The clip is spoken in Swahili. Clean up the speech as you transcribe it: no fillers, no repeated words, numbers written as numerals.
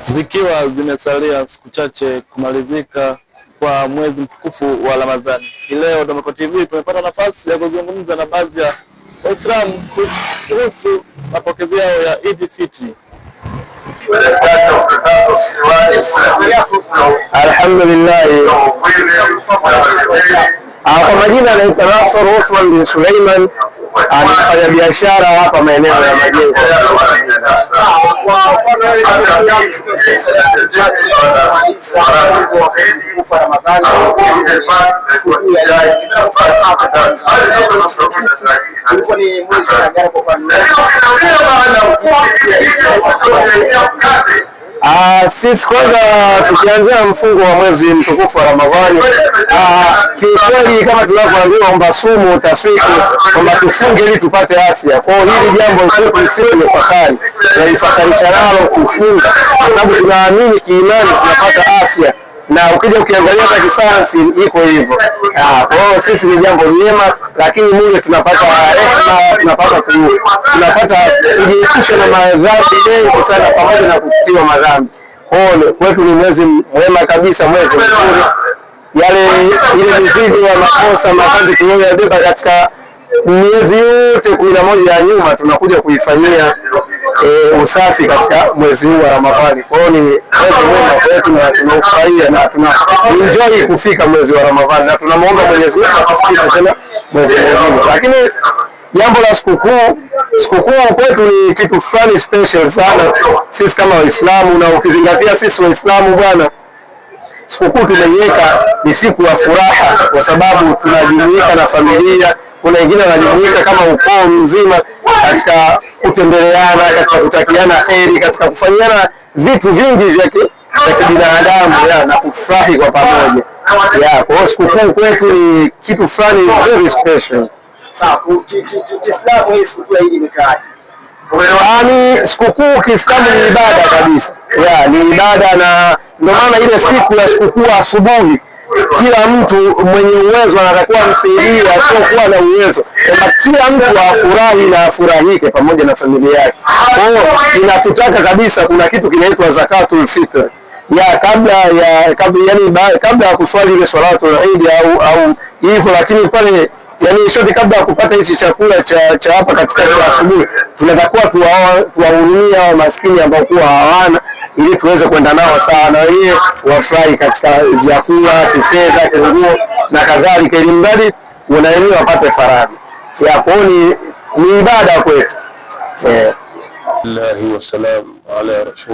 Zikiwa zimesalia siku chache kumalizika kwa mwezi mtukufu wa Ramadhani, leo Domeko TV tumepata nafasi ya kuzungumza na baadhi ya Waislamu kuhusu mapokezi yao ya Eid Fitri. Alhamdulillah. Kwa majina anaitwa Nasr Uthman bin Suleiman, anafanya biashara hapa maeneo ya Majengo. Sisi kwanza tukianzia mfungo wa mwezi mtukufu wa Ramadhani, kiukweli kama tunavyoambiwa kwamba sumu taswiku, kwamba tufunge ili tupate afya. Kwa hiyo hili jambo kwetu sisi ni fahari, tunalifakharisha nalo kufunga, kwa sababu tunaamini kiimani tunapata afya, na ukija ukiangalia hata kisayansi iko hivyo. Kwa hiyo sisi ni jambo jema, lakini mule tunapata rehema, tunapata kujiepusha na madhambi mengi sana, pamoja na kufutiwa madhambi. Kwa hiyo kwetu ni mwezi mwema kabisa, mwezi mzuri. Ile mizigo ya makosa madhambi tuliyoyabeba katika miezi yote 11 ya nyuma, tunakuja kuifanyia usafi katika mwezi huu wa Ramadhani. Kwa hiyo ni mwezi mwema kwetu na tunaufurahia na tuna enjoy kufika mwezi wa Ramadhani, na tunamuomba Mwenyezi Mungu atufikishe tena mwezi mwingine. Lakini jambo la sikukuu kwetu ni kitu fulani special sana sisi kama Waislamu, na ukizingatia sisi Waislamu bwana, sikukuu tumeiweka ni siku ya furaha, kwa sababu tunajumuika na familia. Kuna wengine wanajumuika kama ukoo mzima katika kutembeleana, katika kutakiana kheri, katika kufanyiana vitu vingi vya kibinadamu na kufurahi kwa pamoja. Kwa hiyo sikukuu kwetu ni kitu fulani very special. Sawa, Kiislamu hii sikukuu hii imekaaje? Ni sikukuu Kiislamu ni ibada kabisa. Ni ibada, na ndio maana ile siku ya sikukuu asubuhi kila mtu mwenye uwezo anatakiwa msaidia asiokuwa na uwezo, na kila mtu afurahi na afurahike pamoja na familia yake. Kwa hiyo inatutaka kabisa, kuna kitu kinaitwa zakatul fitr kabla ya kuswali ile swalatul Eid au hivyo, lakini pale shoti kabla ya kupata hichi chakula cha hapa katikati ya asubuhi, tunatakiwa tuwahudumia hao maskini ambao kuwa hawana, ili tuweze kwenda nao sawa na yeye wafurahi katika vyakula, kifedha, kinguo na kadhalika, ili mradi wanaelewa wapate faraja. Kwa hiyo ni ibada kwetu. Allahi wa salam ala rasul